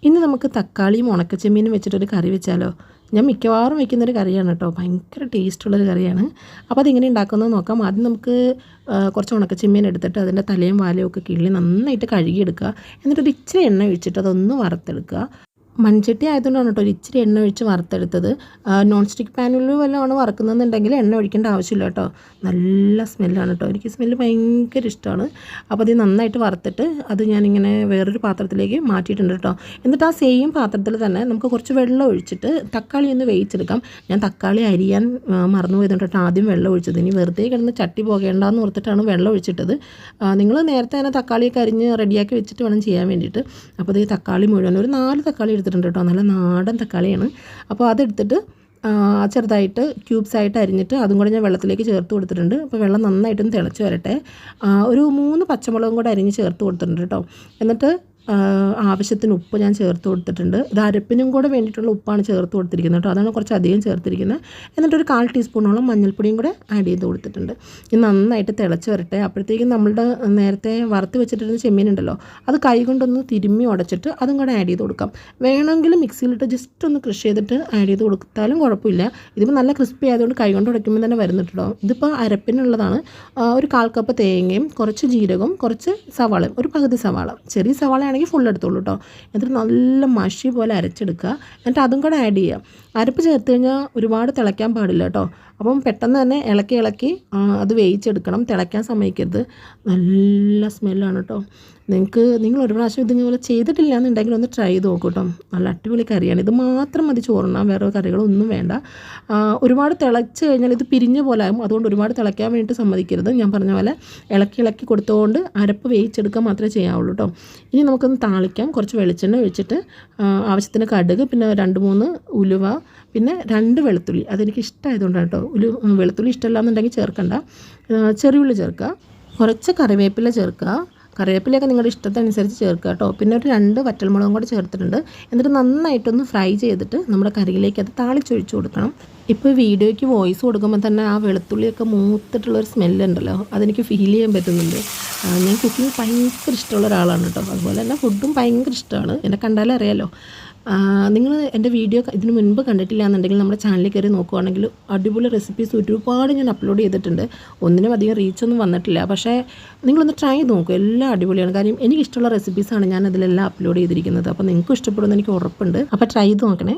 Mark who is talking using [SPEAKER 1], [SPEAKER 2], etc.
[SPEAKER 1] ഇന്ന് നമുക്ക് തക്കാളിയും ഉണക്കച്ചെമ്മീനും വെച്ചിട്ടൊരു കറി വെച്ചാലോ? ഞാൻ മിക്കവാറും വെക്കുന്നൊരു കറിയാണ് കേട്ടോ. ഭയങ്കര ടേസ്റ്റുള്ളൊരു കറിയാണ്. അപ്പോൾ അതെങ്ങനെ ഉണ്ടാക്കുന്നത് നോക്കാം. ആദ്യം നമുക്ക് കുറച്ച് ഉണക്കച്ചെമ്മീൻ എടുത്തിട്ട് അതിൻ്റെ തലയും വാലും ഒക്കെ കിള്ളി നന്നായിട്ട് കഴുകിയെടുക്കുക. എന്നിട്ടൊരു ഇച്ചിരി എണ്ണ ഒഴിച്ചിട്ട് അതൊന്ന് വറുത്തെടുക്കുക. മൺചട്ടി ആയതുകൊണ്ടാണ് കേട്ടോ ഒരു ഇച്ചിരി എണ്ണ ഒഴിച്ച് വറുത്തെടുത്തത്. നോൺ സ്റ്റിക്ക് പാനിൽ വല്ലതാണ് വറുക്കുന്നതെന്നുണ്ടെങ്കിൽ എണ്ണ ഒഴിക്കേണ്ട ആവശ്യമില്ല കേട്ടോ. നല്ല സ്മെല്ലാണ് കേട്ടോ. എനിക്ക് സ്മെല്ല് ഭയങ്കര ഇഷ്ടമാണ്. അപ്പോൾ അത് നന്നായിട്ട് വറുത്തിട്ട് അത് ഞാനിങ്ങനെ വേറൊരു പാത്രത്തിലേക്ക് മാറ്റിയിട്ടുണ്ട് കേട്ടോ. എന്നിട്ട് ആ സെയിം പാത്രത്തിൽ തന്നെ നമുക്ക് കുറച്ച് വെള്ളം ഒഴിച്ചിട്ട് തക്കാളി ഒന്ന് വേവിച്ചെടുക്കാം. ഞാൻ തക്കാളി അരിയാൻ മറന്നു പോയതുകൊണ്ട് കേട്ടോ ആദ്യം വെള്ളം ഒഴിച്ചത്. ഇനി വെറുതെ കിടന്ന് ചട്ടി പോകേണ്ടെന്ന് ഓർത്തിട്ടാണ് വെള്ളം ഒഴിച്ചിട്ടത്. നിങ്ങൾ നേരത്തെ തന്നെ തക്കാളിയൊക്കെ അരിഞ്ഞ് റെഡിയാക്കി വെച്ചിട്ട് വേണം ചെയ്യാൻ വേണ്ടിയിട്ട്. അപ്പോൾ ഈ തക്കാളി മുഴുവൻ ഒരു 4 തക്കാളി എടുത്തിട്ടുണ്ട് കേട്ടോ. നല്ല നാടൻ തക്കാളിയാണ്. അപ്പോൾ അതെടുത്തിട്ട് ചെറുതായിട്ട് ക്യൂബ്സായിട്ട് അരിഞ്ഞിട്ട് അതും കൂടെ ഞാൻ വെള്ളത്തിലേക്ക് ചേർത്ത് കൊടുത്തിട്ടുണ്ട്. അപ്പോൾ വെള്ളം നന്നായിട്ടൊന്ന് തിളച്ച് വരട്ടെ. ഒരു 3 പച്ചമുളകും കൂടെ അരിഞ്ഞ് ചേർത്ത് കൊടുത്തിട്ടുണ്ട് കേട്ടോ. എന്നിട്ട് ആവശ്യത്തിന് ഉപ്പ് ഞാൻ ചേർത്ത് കൊടുത്തിട്ടുണ്ട്. ഇത് അരപ്പിനും കൂടെ വേണ്ടിയിട്ടുള്ള ഉപ്പാണ് ചേർത്ത് കൊടുത്തിരിക്കുന്നത് കേട്ടോ. അതാണ് കുറച്ച് അധികം ചേർത്തിരിക്കുന്നത്. എന്നിട്ടൊരു 1/4 ടീസ്പൂണോളം മഞ്ഞൾപ്പൊടിയും കൂടെ ആഡ് ചെയ്ത് കൊടുത്തിട്ടുണ്ട്. ഇത് നന്നായിട്ട് തിളച്ച് വരട്ടെ. അപ്പോഴത്തേക്കും നമ്മളുടെ നേരത്തെ വറുത്ത് വെച്ചിട്ടിരുന്ന ചെമ്മീൻ ഉണ്ടല്ലോ, അത് കൈ കൊണ്ടൊന്ന് തിരുമ്മി ഉടച്ചിട്ട് അതും കൂടെ ആഡ് ചെയ്ത് കൊടുക്കാം. വേണമെങ്കിൽ മിക്സിയിലിട്ട് ജസ്റ്റ് ഒന്ന് ക്രഷ് ചെയ്തിട്ട് ആഡ് ചെയ്ത് കൊടുത്താലും കുഴപ്പമില്ല. ഇതിപ്പോൾ നല്ല ക്രിസ്പി ആയതുകൊണ്ട് കൈ കൊണ്ട് ഉടയ്ക്കുമ്പോൾ തന്നെ വരുന്നുണ്ടോ. ഇതിപ്പോൾ അരപ്പിനുള്ളതാണ്. ഒരു 1/4 കപ്പ് തേങ്ങയും കുറച്ച് ജീരകവും കുറച്ച് സവാളയും, ഒരു പകുതി സവാള, ചെറിയ സവാള ആണെങ്കിൽ ഫുൾ എടുത്തോളൂ കേട്ടോ. എന്നിട്ട് നല്ല മഷി പോലെ അരച്ചെടുക്കുക. എന്നിട്ട് അതും കൂടെ ആഡ് ചെയ്യുക. അരപ്പ് ചേർത്ത് കഴിഞ്ഞാൽ ഒരുപാട് തിളയ്ക്കാൻ പാടില്ല കേട്ടോ. അപ്പം പെട്ടെന്ന് തന്നെ ഇളക്കി അത് വേവിച്ചെടുക്കണം. തിളയ്ക്കാൻ സമ്മതിക്കരുത്. നല്ല സ്മെല്ലാണ് കേട്ടോ. നിങ്ങൾ ഒരു പ്രാവശ്യം ഇതുപോലെ ചെയ്തിട്ടില്ല എന്നുണ്ടെങ്കിൽ ഒന്ന് ട്രൈ ചെയ്ത് നോക്കൂ കേട്ടോ. നല്ല അടിപൊളി കറിയാണ്. ഇത് മാത്രം മതി ചോറുണ്ണാൻ, വേറെ കറികളൊന്നും വേണ്ട. ഒരുപാട് തിളച്ച് കഴിഞ്ഞാൽ ഇത് പിരിഞ്ഞ പോലെ ആകും. അതുകൊണ്ട് ഒരുപാട് തിളയ്ക്കാൻ വേണ്ടിയിട്ട് സമ്മതിക്കരുത്. ഞാൻ പറഞ്ഞ പോലെ ഇളക്കി കൊടുത്തുകൊണ്ട് അരപ്പ് വേവിച്ചെടുക്കാൻ മാത്രമേ ചെയ്യാവുള്ളൂ കേട്ടോ. ഇനി നമുക്കൊന്ന് താളിക്കാം. കുറച്ച് വെളിച്ചെണ്ണ ഒഴിച്ചിട്ട് ആവശ്യത്തിന് കടുക്, പിന്നെ 2-3 ഉലുവ, പിന്നെ 2 വെളുത്തുള്ളി. അതെനിക്ക് ഇഷ്ടമായതുകൊണ്ടാണ് കേട്ടോ. വെളുത്തുള്ളി ഇഷ്ടമല്ല എന്നുണ്ടെങ്കിൽ ചേർക്കണ്ട. ചെറിയുള്ളി ചേർക്കുക. കുറച്ച് കറിവേപ്പില ചേർക്കുക. കറിവേപ്പിലയൊക്കെ നിങ്ങളുടെ ഇഷ്ടത്തിനനുസരിച്ച് ചേർക്കുക കേട്ടോ. പിന്നെ ഒരു 2 വറ്റൽമുളകും കൂടെ ചേർത്തിട്ടുണ്ട്. എന്നിട്ട് നന്നായിട്ടൊന്ന് ഫ്രൈ ചെയ്തിട്ട് നമ്മുടെ കറിയിലേക്ക് അത് താളിച്ചൊഴിച്ച് കൊടുക്കണം. ഇപ്പോൾ വീഡിയോയ്ക്ക് വോയിസ് കൊടുക്കുമ്പോൾ തന്നെ ആ വെളുത്തുള്ളിയൊക്കെ മൂത്തിട്ടുള്ളൊരു സ്മെല്ലുണ്ടല്ലോ, അതെനിക്ക് ഫീൽ ചെയ്യാൻ പറ്റുന്നുണ്ട്. ഞാൻ കുക്കിംഗ് ഭയങ്കര ഇഷ്ടമുള്ള ഒരാളാണ് കേട്ടോ. അതുപോലെ തന്നെ ഫുഡും ഭയങ്കര ഇഷ്ടമാണ്. എന്നെ കണ്ടാലേ അറിയാലോ. നിങ്ങൾ എൻ്റെ വീഡിയോ ഇതിന് മുൻപ് കണ്ടിട്ടില്ല എന്നുണ്ടെങ്കിൽ നമ്മുടെ ചാനലിൽ കയറി നോക്കുകയാണെങ്കിൽ അടിപൊളി റെസിപ്പീസ് ഒരുപാട് ഞാൻ അപ്ലോഡ് ചെയ്തിട്ടുണ്ട്. ഒന്നിനും അധികം റീച്ചൊന്നും വന്നിട്ടില്ല. പക്ഷേ നിങ്ങളൊന്ന് ട്രൈ ചെയ്ത് നോക്കുക. എല്ലാം അടിപൊളിയാണ്. കാര്യം എനിക്കിഷ്ടമുള്ള റെസിപ്പീസാണ് ഞാൻ അതിലെല്ലാം അപ്ലോഡ് ചെയ്തിരിക്കുന്നത്. അപ്പോൾ നിങ്ങൾക്കും ഇഷ്ടപ്പെടുമെന്ന് എനിക്ക് ഉറപ്പുണ്ട്. അപ്പോൾ ട്രൈ ചെയ്ത് നോക്കണേ.